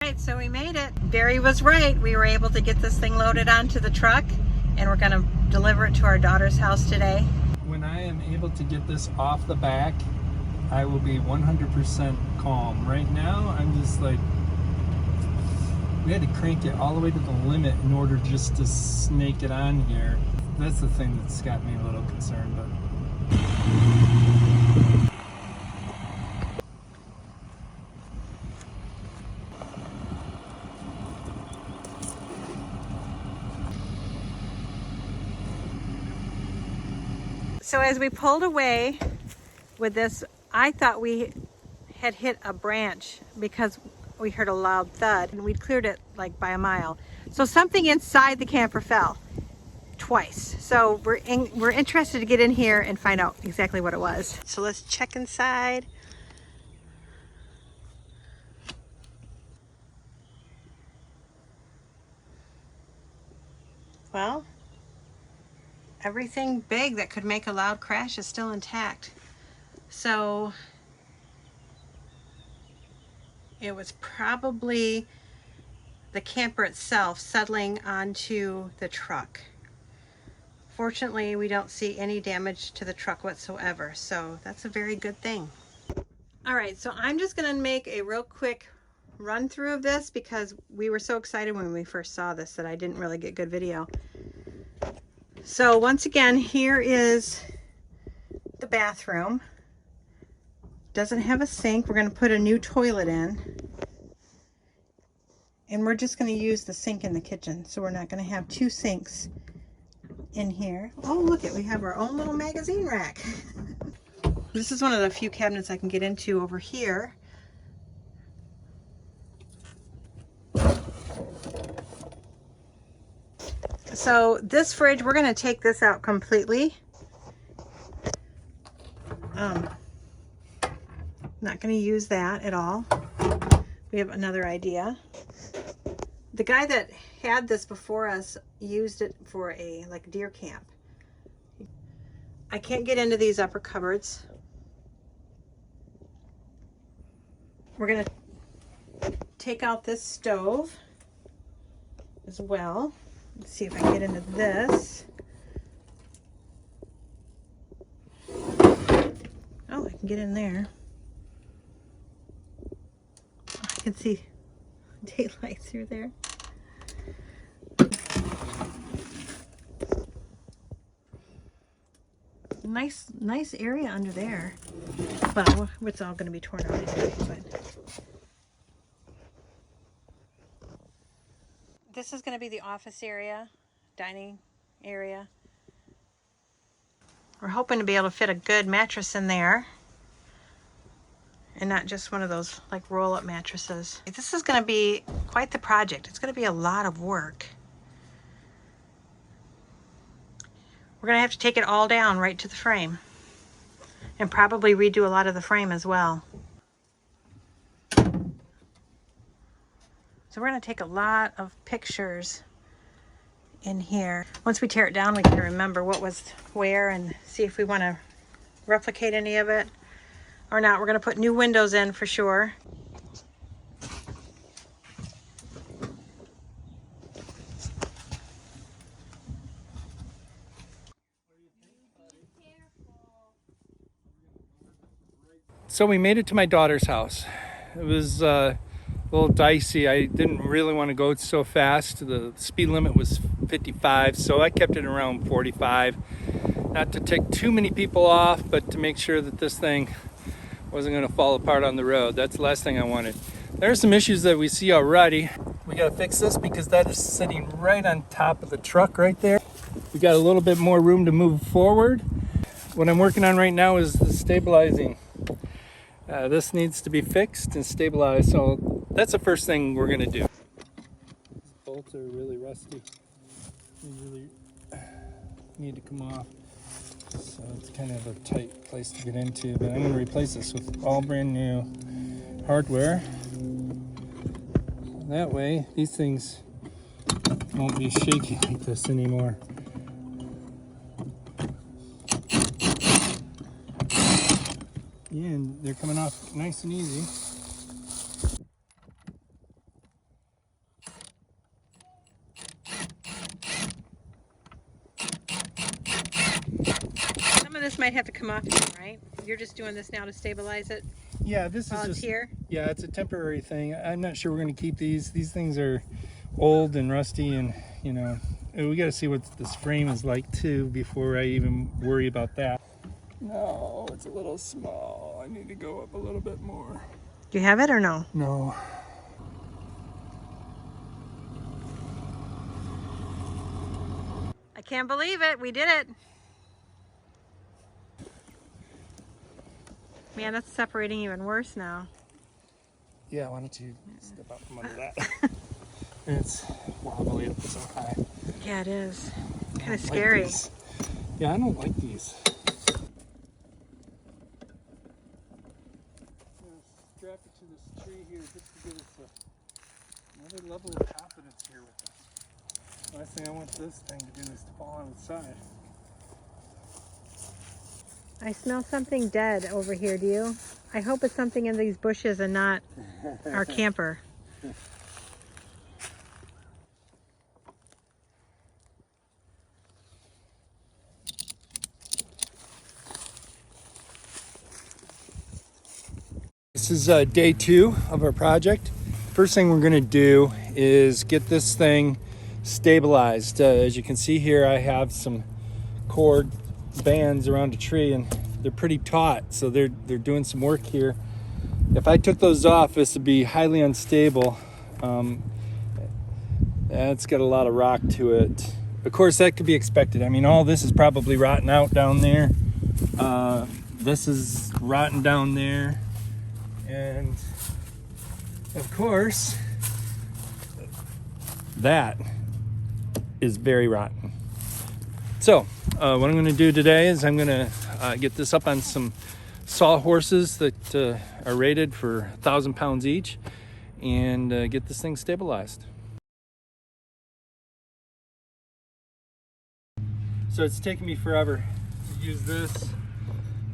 right, so we made it. Barry was right. We were able to get this thing loaded onto the truck, and we're going to deliver it to our daughter's house today. When I am able to get this off the back, I will be 100% calm. Right now, I'm just like, we had to crank it all the way to the limit in order just to snake it on here. That's the thing that's got me a little concerned, but. So as we pulled away with this, I thought we had hit a branch because we heard a loud thud, and we'd cleared it like by a mile. So something inside the camper fell twice. So we're interested to get in here and find out exactly what it was. So let's check inside. Well, everything big that could make a loud crash is still intact. So it was probably the camper itself settling onto the truck. Fortunately, we don't see any damage to the truck whatsoever, so that's a very good thing. All right, so I'm just gonna make a real quick run through of this because we were so excited when we first saw this that I didn't really get good video. So once again, here is the bathroom. Doesn't have a sink. We're going to put a new toilet in. And we're just going to use the sink in the kitchen. So we're not going to have two sinks in here. Oh, look it, we have our own little magazine rack. This is one of the few cabinets I can get into over here. So this fridge, we're going to take this out completely. Not going to use that at all. We have another idea. The guy that had this before us used it for a deer camp. I can't get into these upper cupboards. We're going to take out this stove as well. Let's see if I can get into this. Oh, I can get in there. I can see daylight through there. Nice area under there. Well, it's all going to be torn out anyway, but this is going to be the office area, dining area. We're hoping to be able to fit a good mattress in there and not just one of those like roll-up mattresses. This is going to be quite the project. It's going to be a lot of work. We're going to have to take it all down right to the frame and probably redo a lot of the frame as well. So we're going to take a lot of pictures in here. Once we tear it down, we can remember what was where and see if we want to replicate any of it or not. We're going to put new windows in for sure. So we made it to my daughter's house. It was a little dicey. I didn't really want to go so fast. The speed limit was 55, so I kept it around 45. Not to take too many people off, but to make sure that this thing wasn't going to fall apart on the road. That's the last thing I wanted. There are some issues that we see already. We got to fix this because that is sitting right on top of the truck right there. We got a little bit more room to move forward. What I'm working on right now is the stabilizing. This needs to be fixed and stabilized, so that's the first thing we're going to do. These bolts are really rusty. They really need to come off. So it's kind of a tight place to get into, but I'm going to replace this with all brand new hardware. That way, these things won't be shaky like this anymore. Yeah, and they're coming off nice and easy. of this might have to come off again, right? You're just doing this now to stabilize it Yeah, this while is it's just here? yeah, it's a temporary thing. I'm not sure we're going to keep these. These things are old and rusty, and you know, we got to see what this frame is like too before I even worry about that. No, it's a little small. I need to go up a little bit more. Do you have it or no? No. I can't believe it. We did it. Man, that's separating even worse now. Yeah, why don't you step out from under that? It's wobbly up so high. Yeah, it is. I Kind of don't scary. like these. Yeah, I don't like these. Strap it to this tree here just to give us another level of confidence here with this. Last thing I want this thing to do is to fall on its side. I smell something dead over here, do you? I hope it's something in these bushes and not our camper. This is day 2 of our project. First thing we're going to do is get this thing stabilized. As you can see here, I have some cord bands around a tree and they're pretty taut, so they're doing some work here. If I took those off, this would be highly unstable. It's got a lot of rock to it. Of course, that could be expected. I mean, all this is probably rotting out down there. This is rotten down there. And of course, that is very rotten. So what I'm going to do today is I'm going to get this up on some sawhorses that are rated for 1,000 pounds each and get this thing stabilized. So it's taken me forever to use this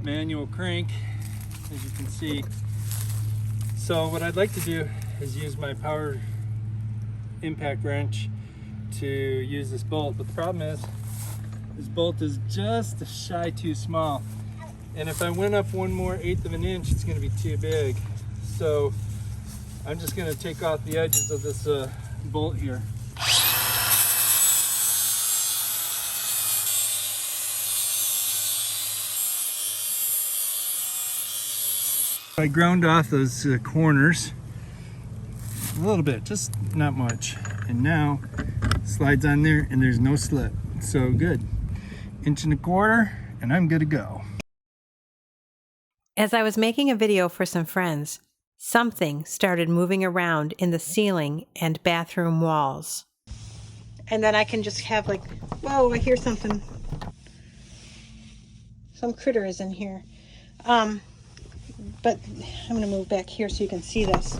manual crank, as you can see. So what I'd like to do is use my power impact wrench to use this bolt, but the problem is this bolt is just a shy too small, and if I went up 1 more 1/8 of an inch, it's going to be too big. So I'm just going to take off the edges of this bolt here. I ground off those corners a little bit, just not much, and now it slides on there and there's no slip. So good. 1.25 inches and I'm good to go. As I was making a video for some friends, something started moving around in the ceiling and bathroom walls. And then I can just have like, whoa, I hear something. Some critter is in here. But I'm gonna move back here so you can see this.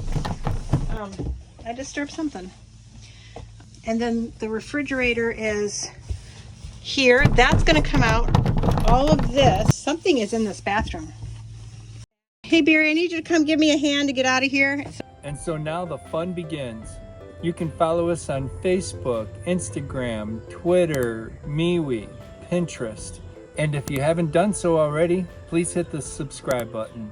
I disturbed something. And then the refrigerator is here. That's gonna come out. All of this, something is in this bathroom. Hey Barry, I need you to come give me a hand to get out of here. And so now the fun begins. You can follow us on Facebook, Instagram, Twitter, MeWe, Pinterest. And if you haven't done so already, please hit the subscribe button.